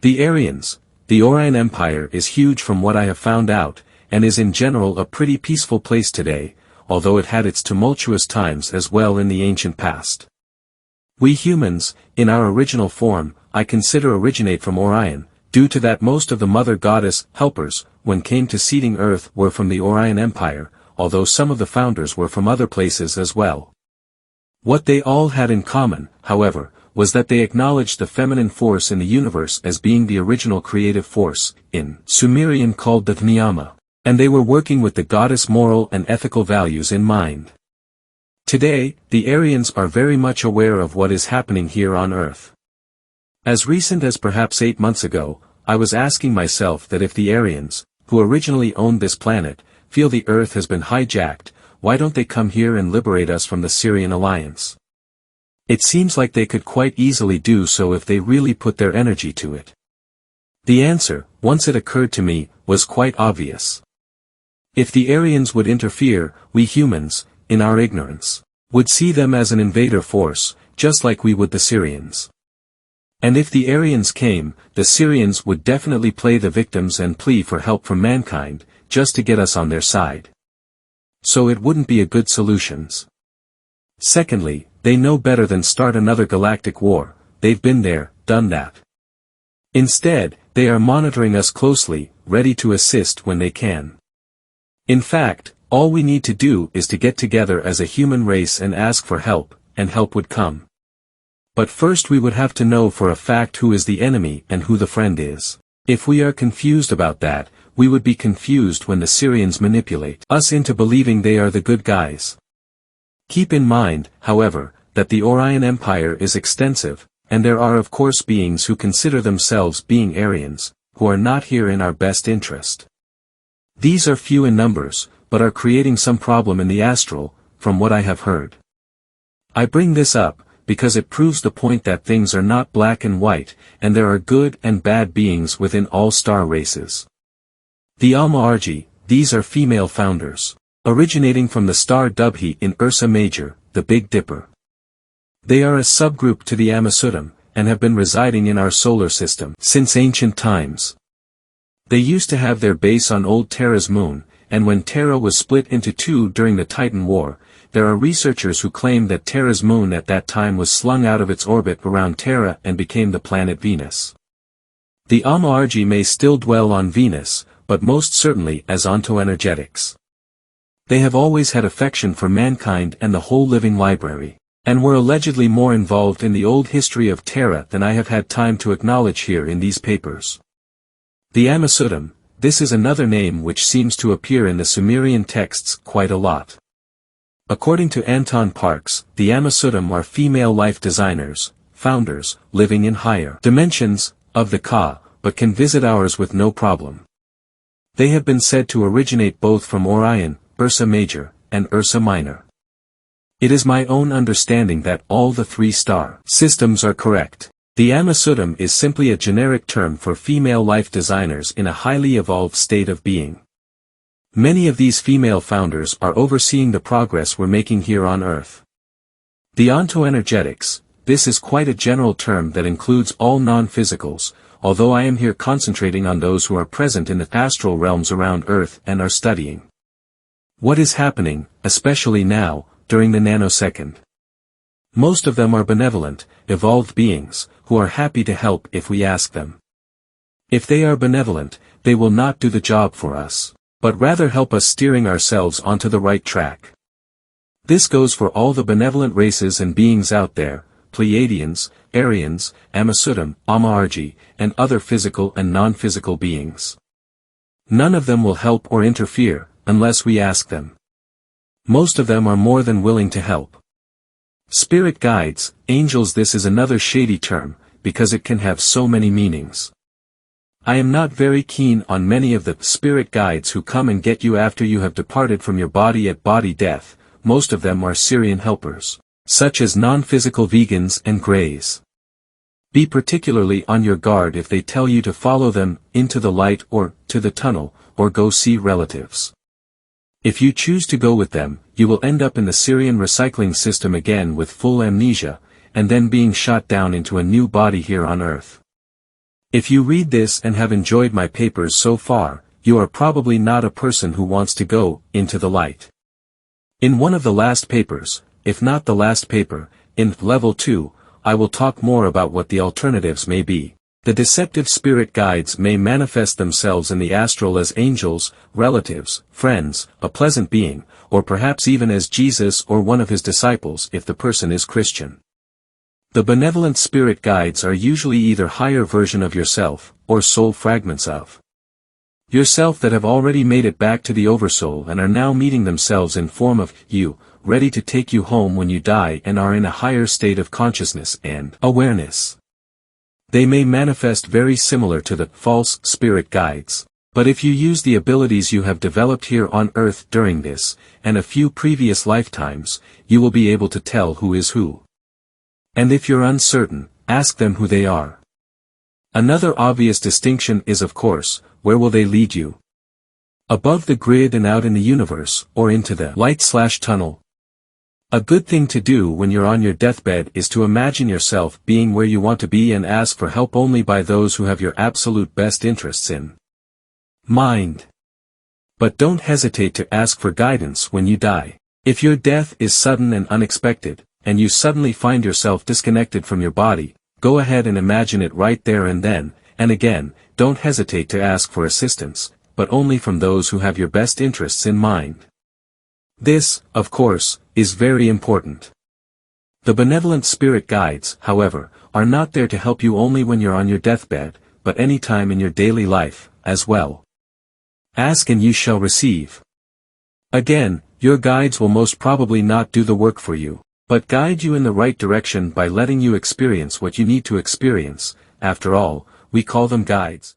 The Aryans, the Orion Empire is huge from what I have found out, and is in general a pretty peaceful place today, although it had its tumultuous times as well in the ancient past. We humans, in our original form, I consider originate from Orion, due to that most of the mother goddess helpers, when came to seeding Earth, were from the Orion Empire, although some of the founders were from other places as well. What they all had in common, however, was that they acknowledged the feminine force in the universe as being the original creative force, in Sumerian called the Dhyama, and they were working with the goddess' moral and ethical values in mind. Today, the Aryans are very much aware of what is happening here on Earth. As recent as perhaps 8 months ago, I was asking myself that if the Aryans, who originally owned this planet, feel the Earth has been hijacked, why don't they come here and liberate us from the Syrian alliance? It seems like they could quite easily do so if they really put their energy to it. The answer, once it occurred to me, was quite obvious. If the Aryans would interfere, we humans, in our ignorance, would see them as an invader force, just like we would the Syrians. And if the Aryans came, the Syrians would definitely play the victims and plea for help from mankind, just to get us on their side. So it wouldn't be a good solution. Secondly, they know better than start another galactic war, they've been there, done that. Instead, they are monitoring us closely, ready to assist when they can. In fact, all we need to do is to get together as a human race and ask for help, and help would come. But first we would have to know for a fact who is the enemy and who the friend is. If we are confused about that, we would be confused when the Syrians manipulate us into believing they are the good guys. Keep in mind, however, that the Orion Empire is extensive, and there are of course beings who consider themselves being Aryans, who are not here in our best interest. These are few in numbers, but are creating some problem in the astral, from what I have heard. I bring this up, because it proves the point that things are not black and white, and there are good and bad beings within all star races. The Amaargi, these are female founders, originating from the star Dubhe in Ursa Major, the Big Dipper. They are a subgroup to the Amašutum, and have been residing in our solar system since ancient times. They used to have their base on Old Terra's moon, and when Terra was split into two during the Titan War, there are researchers who claim that Terra's moon at that time was slung out of its orbit around Terra and became the planet Venus. The Amaargi may still dwell on Venus, but most certainly as Ontoenergetics. They have always had affection for mankind and the whole living library, and were allegedly more involved in the old history of Terra than I have had time to acknowledge here in these papers. The Amašutum, this is another name which seems to appear in the Sumerian texts quite a lot. According to Anton Parks, the Amašutum are female life designers, founders, living in higher dimensions of the Ka, but can visit ours with no problem. They have been said to originate both from Orion, Ursa Major, and Ursa Minor. It is my own understanding that all the 3-star systems are correct. The Amašutum is simply a generic term for female life designers in a highly evolved state of being. Many of these female founders are overseeing the progress we're making here on Earth. The Ontoenergetics, this is quite a general term that includes all non-physicals, although I am here concentrating on those who are present in the astral realms around Earth and are studying what is happening, especially now, during the nanosecond. Most of them are benevolent, evolved beings, who are happy to help if we ask them. If they are benevolent, they will not do the job for us, but rather help us steering ourselves onto the right track. This goes for all the benevolent races and beings out there, Pleiadians, Aryans, Amašutum, Amaargi, and other physical and non-physical beings. None of them will help or interfere, unless we ask them. Most of them are more than willing to help. Spirit guides, angels, this is another shady term, because it can have so many meanings. I am not very keen on many of the spirit guides who come and get you after you have departed from your body at body death. Most of them are Syrian helpers, such as non-physical vegans and greys. Be particularly on your guard if they tell you to follow them into the light or to the tunnel, or go see relatives. If you choose to go with them, you will end up in the Syrian recycling system again with full amnesia, and then being shot down into a new body here on Earth. If you read this and have enjoyed my papers so far, you are probably not a person who wants to go into the light. In one of the last papers, if not the last paper, in Level 2, I will talk more about what the alternatives may be. The deceptive spirit guides may manifest themselves in the astral as angels, relatives, friends, a pleasant being, or perhaps even as Jesus or one of his disciples if the person is Christian. The benevolent spirit guides are usually either higher version of yourself, or soul fragments of yourself that have already made it back to the oversoul and are now meeting themselves in form of you, ready to take you home when you die and are in a higher state of consciousness and awareness. They may manifest very similar to the false spirit guides. But if you use the abilities you have developed here on earth during this, and a few previous lifetimes, you will be able to tell who is who. And if you're uncertain, ask them who they are. Another obvious distinction is of course, where will they lead you? Above the grid and out in the universe, or into the light/tunnel? A good thing to do when you're on your deathbed is to imagine yourself being where you want to be and ask for help only by those who have your absolute best interests in mind. But don't hesitate to ask for guidance when you die. If your death is sudden and unexpected, and you suddenly find yourself disconnected from your body, go ahead and imagine it right there and then, and again, don't hesitate to ask for assistance, but only from those who have your best interests in mind. This, of course, is very important. The benevolent spirit guides, however, are not there to help you only when you're on your deathbed, but any time in your daily life, as well. Ask and you shall receive. Again, your guides will most probably not do the work for you, but guide you in the right direction by letting you experience what you need to experience. After all, we call them guides.